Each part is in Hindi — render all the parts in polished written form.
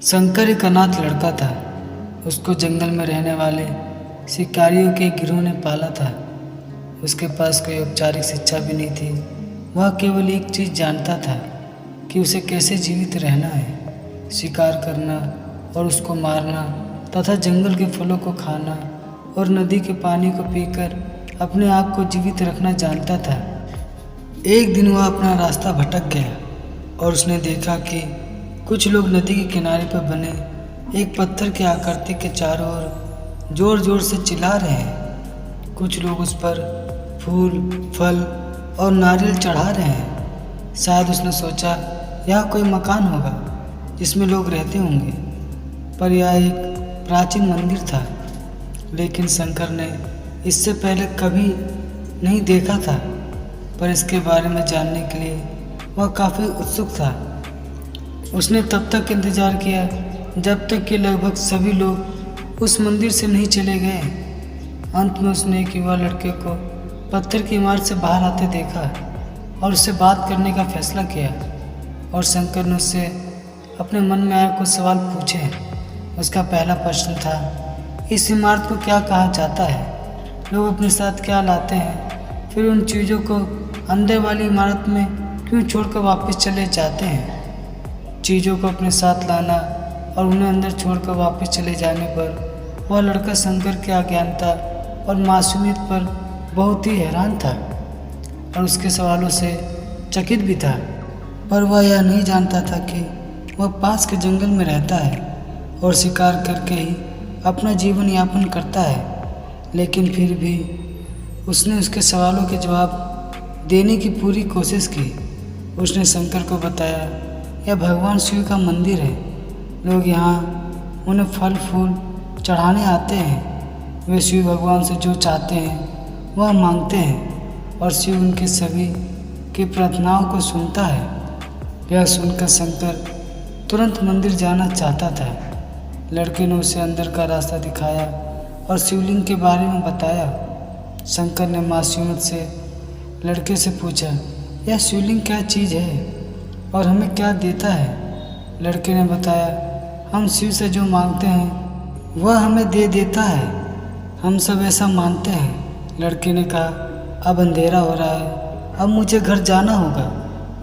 शंकर एक अनाथ लड़का था। उसको जंगल में रहने वाले शिकारियों के गिरोह ने पाला था। उसके पास कोई औपचारिक शिक्षा भी नहीं थी। वह केवल एक चीज़ जानता था कि उसे कैसे जीवित रहना है, शिकार करना और उसको मारना तथा जंगल के फलों को खाना और नदी के पानी को पीकर अपने आप को जीवित रखना जानता था। एक दिन वह अपना रास्ता भटक गया और उसने देखा कि कुछ लोग नदी के किनारे पर बने एक पत्थर की आकृति के चारों ओर जोर जोर से चिल्ला रहे हैं। कुछ लोग उस पर फूल, फल और नारियल चढ़ा रहे हैं। शायद उसने सोचा यह कोई मकान होगा जिसमें लोग रहते होंगे, पर यह एक प्राचीन मंदिर था। लेकिन शंकर ने इससे पहले कभी नहीं देखा था, पर इसके बारे में जानने के लिए वह काफ़ी उत्सुक था। उसने तब तक इंतज़ार किया जब तक कि लगभग सभी लोग उस मंदिर से नहीं चले गए। अंत में उसने एक युवा लड़के को पत्थर की इमारत से बाहर आते देखा और उससे बात करने का फैसला किया। और शंकर ने उससे अपने मन में आए कुछ सवाल पूछे। उसका पहला प्रश्न था, इस इमारत को क्या कहा जाता है? लोग अपने साथ क्या लाते हैं? फिर उन चीज़ों को अंदर वाली इमारत में क्यों छोड़कर वापस चले जाते हैं? चीज़ों को अपने साथ लाना और उन्हें अंदर छोड़कर वापस चले जाने पर वह लड़का शंकर की अज्ञानता और मासूमियत पर बहुत ही हैरान था और उसके सवालों से चकित भी था। पर वह यह नहीं जानता था कि वह पास के जंगल में रहता है और शिकार करके ही अपना जीवन यापन करता है। लेकिन फिर भी उसने उसके सवालों के जवाब देने की पूरी कोशिश की। उसने शंकर को बताया, यह भगवान शिव का मंदिर है। लोग यहाँ उन्हें फल फूल चढ़ाने आते हैं। वे शिव भगवान से जो चाहते हैं वह मांगते हैं और शिव उनके सभी की प्रार्थनाओं को सुनता है। यह सुनकर शंकर तुरंत मंदिर जाना चाहता था। लड़के ने उसे अंदर का रास्ता दिखाया और शिवलिंग के बारे में बताया। शंकर ने मासूमियत से लड़के से पूछा, यह शिवलिंग क्या चीज़ है और हमें क्या देता है? लड़के ने बताया, हम शिव से जो मांगते हैं वह हमें दे देता है। हम सब ऐसा मानते हैं। लड़के ने कहा, अब अंधेरा हो रहा है, अब मुझे घर जाना होगा।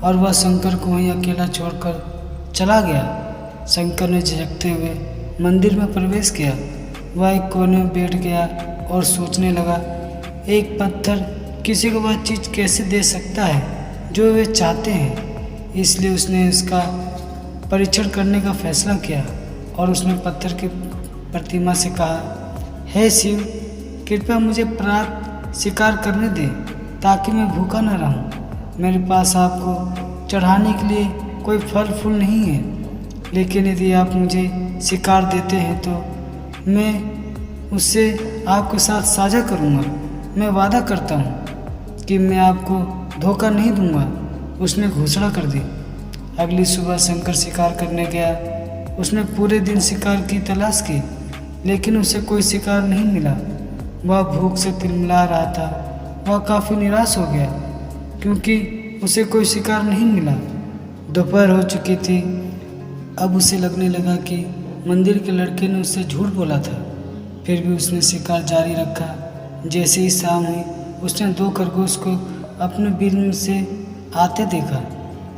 और वह शंकर को वहीं अकेला छोड़कर चला गया। शंकर ने झिझकते हुए मंदिर में प्रवेश किया। वह एक कोने में बैठ गया और सोचने लगा, एक पत्थर किसी को वह चीज़ कैसे दे सकता है जो वे चाहते हैं। इसलिए उसने इसका परीक्षण करने का फैसला किया और उसने पत्थर की प्रतिमा से कहा, हे शिव, कृपया मुझे प्राप्त शिकार करने दे ताकि मैं भूखा न रहूं। मेरे पास आपको चढ़ाने के लिए कोई फल फूल नहीं है, लेकिन यदि आप मुझे शिकार देते हैं तो मैं उससे आपके साथ साझा करूंगा। मैं वादा करता हूं कि मैं आपको धोखा नहीं दूंगा। उसने घोषणा कर दी। अगली सुबह शंकर शिकार करने गया। उसने पूरे दिन शिकार की तलाश की, लेकिन उसे कोई शिकार नहीं मिला। वह भूख से तिलमिला रहा था। वह काफ़ी निराश हो गया क्योंकि उसे कोई शिकार नहीं मिला। दोपहर हो चुकी थी। अब उसे लगने लगा कि मंदिर के लड़के ने उससे झूठ बोला था। फिर भी उसने शिकार जारी रखा। जैसे ही शाम हुई, उसने 2 खरगोश को अपने बिल से आते देखा।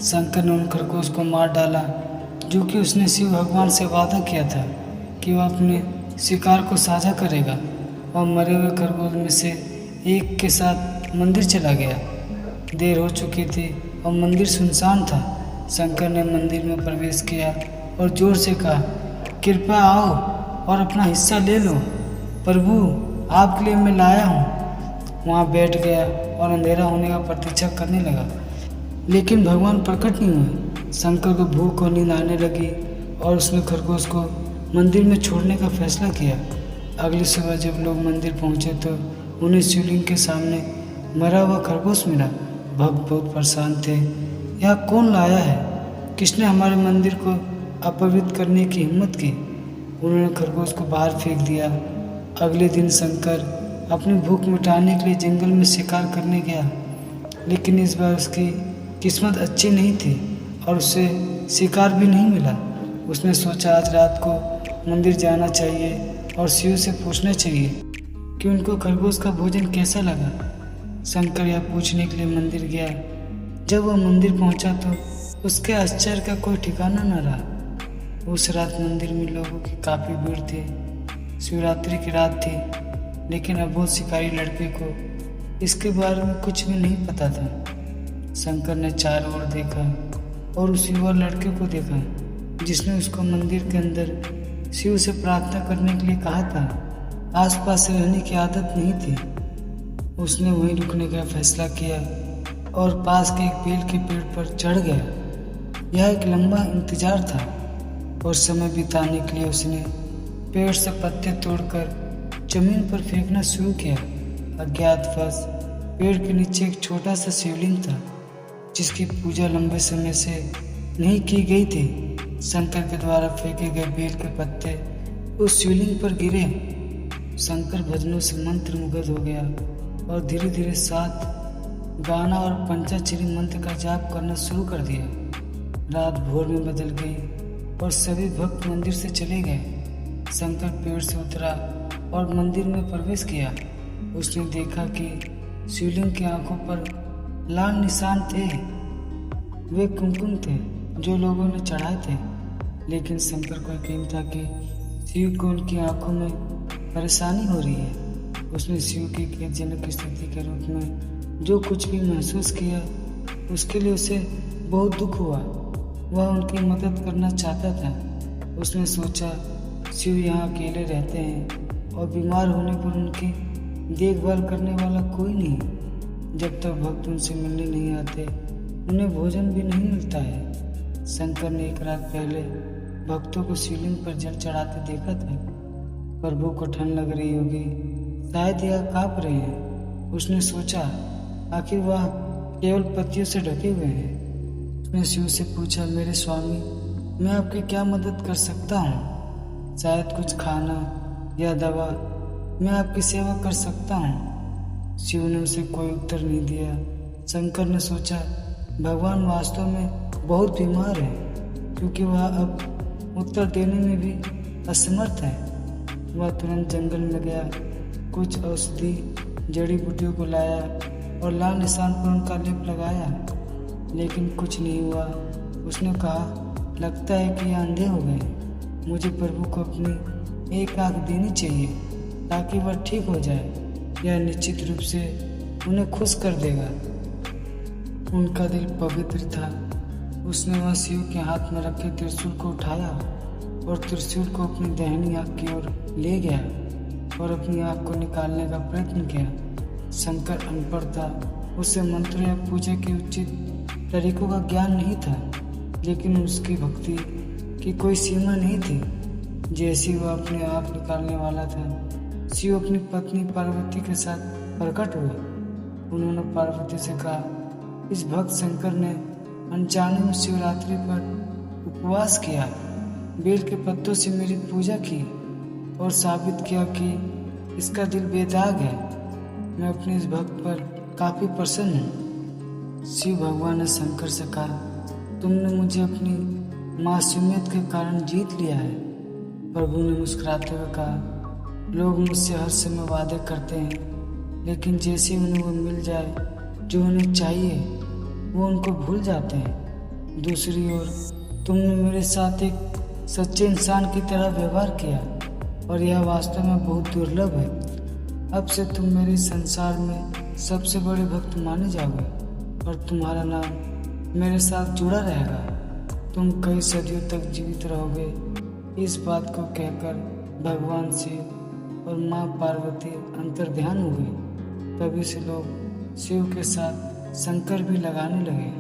शंकर ने उन खरगोश को मार डाला, जो कि उसने शिव भगवान से वादा किया था कि वह अपने शिकार को साझा करेगा। वह मरे हुए खरगोश में से एक के साथ मंदिर चला गया। देर हो चुकी थी और मंदिर सुनसान था। शंकर ने मंदिर में प्रवेश किया और जोर से कहा, कृपया आओ और अपना हिस्सा ले लो। प्रभु, आपके लिए मैं लाया हूँ। वहाँ बैठ गया और अंधेरा होने का प्रतीक्षा करने लगा, लेकिन भगवान प्रकट नहीं हुए। शंकर को भूख और नींद आने लगी और उसने खरगोश को मंदिर में छोड़ने का फैसला किया। अगली सुबह जब लोग मंदिर पहुंचे तो उन्हें शिवलिंग के सामने मरा हुआ खरगोश मिला। भक्त बहुत परेशान थे। यह कौन लाया है? किसने हमारे मंदिर को अपवित्र करने की हिम्मत की? उन्होंने खरगोश को बाहर फेंक दिया। अगले दिन शंकर अपनी भूख मिटाने के लिए जंगल में शिकार करने गया, लेकिन इस बार उसकी किस्मत अच्छी नहीं थी और उसे शिकार भी नहीं मिला। उसने सोचा आज रात को मंदिर जाना चाहिए और शिव से पूछना चाहिए कि उनको खरगोश का भोजन कैसा लगा। शंकर यह पूछने के लिए मंदिर गया। जब वह मंदिर पहुंचा तो उसके आश्चर्य का कोई ठिकाना न रहा। उस रात मंदिर में लोगों की काफ़ी भीड़ थी। शिवरात्रि की रात थी, लेकिन अबोध शिकारी लड़के को इसके बारे में कुछ भी नहीं पता था। शंकर ने चारों ओर देखा और उस युवा लड़के को देखा जिसने उसको मंदिर के अंदर शिव से प्रार्थना करने के लिए कहा था। आसपास रहने की आदत नहीं थी। उसने वहीं रुकने का फैसला किया और पास के एक बेल के पेड़ पर चढ़ गया। यह एक लंबा इंतजार था और समय बिताने के लिए उसने पेड़ से पत्ते तोड़कर जमीन पर फेंकना शुरू किया। अज्ञातवश पेड़ के नीचे एक छोटा सा शिवलिंग था जिसकी पूजा लंबे समय से नहीं की गई थी। शंकर के द्वारा फेंके गए बेल के पत्ते उस शिवलिंग पर गिरे। शंकर भजनों से मंत्र मुग्ध हो गया और धीरे धीरे साथ गाना और पंचाक्षरी मंत्र का जाप करना शुरू कर दिया। रात भोर में बदल गई और सभी भक्त मंदिर से चले गए। शंकर पेड़ से उतरा और मंदिर में प्रवेश किया। उसने देखा कि शिवलिंग की आंखों पर लाल निशान थे। वे कुमकुम थे जो लोगों ने चढ़ाए थे, लेकिन शंकर को यकीन था कि शिव को उनकी आंखों में परेशानी हो रही है। उसने शिव की खेदजनक स्थिति के रूप में जो कुछ भी महसूस किया उसके लिए उसे बहुत दुख हुआ। वह उनकी मदद करना चाहता था। उसने सोचा शिव यहाँ अकेले रहते हैं और बीमार होने पर उनकी देखभाल करने वाला कोई नहीं। जब तक भक्त उनसे मिलने नहीं आते उन्हें भोजन भी नहीं मिलता है। शंकर ने एक रात पहले भक्तों को शिवलिंग पर जल चढ़ाते देखा था। प्रभु को ठंड लग रही होगी, शायद यह कांप रहे हैं। उसने सोचा आखिर वह केवल पत्तियों से ढके हुए हैं। उसने शिव से पूछा, मेरे स्वामी, मैं आपकी क्या मदद कर सकता हूँ? शायद कुछ खाना या दवा, मैं आपकी सेवा कर सकता हूँ। शिव ने उसे कोई उत्तर नहीं दिया। शंकर ने सोचा भगवान वास्तव में बहुत बीमार है, क्योंकि वह अब उत्तर देने में भी असमर्थ है। वह तुरंत जंगल में गया, कुछ औषधि जड़ी बूटियों को लाया और लाल निशान पर उनका लेप लगाया, लेकिन कुछ नहीं हुआ। उसने कहा, लगता है कि ये अंधे हो गए। मुझे प्रभु को अपनी एक आंख देनी चाहिए ताकि वह ठीक हो जाए। यह निश्चित रूप से उन्हें खुश कर देगा। उनका दिल पवित्र था। उसने वह शिव के हाथ में रखे त्रिशूल को उठाया और त्रिशूल को अपनी दाहिनी आंख की ओर ले गया और अपनी आंख को निकालने का प्रयत्न किया। शंकर अनपढ़ था। उसे मंत्रों या पूजा के उचित तरीकों का ज्ञान नहीं था, लेकिन उसकी भक्ति की कोई सीमा नहीं थी। जैसे वह अपनी आंख निकालने वाला था, शिव अपनी पत्नी पार्वती के साथ प्रकट हुए। उन्होंने पार्वती से कहा, इस भक्त शंकर ने अनजाने में शिवरात्रि पर उपवास किया, बेल के पत्तों से मेरी पूजा की और साबित किया कि इसका दिल बेदाग है। मैं अपने इस भक्त पर काफ़ी प्रसन्न हूँ। शिव भगवान ने शंकर से कहा, तुमने मुझे अपनी मासूमियत के कारण जीत लिया है। प्रभु ने मुस्कुराते हुए कहा, लोग मुझसे हर समय वादे करते हैं, लेकिन जैसे उन्हें वो मिल जाए जो उन्हें चाहिए वो उनको भूल जाते हैं। दूसरी ओर तुमने मेरे साथ एक सच्चे इंसान की तरह व्यवहार किया और यह वास्तव में बहुत दुर्लभ है। अब से तुम मेरे संसार में सबसे बड़े भक्त माने जाओगे और तुम्हारा नाम मेरे साथ जुड़ा रहेगा। तुम कई सदियों तक जीवित रहोगे। इस बात को कहकर भगवान शिव और माँ पार्वती अंतर्ध्यान हो गई। तभी से लोग शिव के साथ शंकर भी लगाने लगे।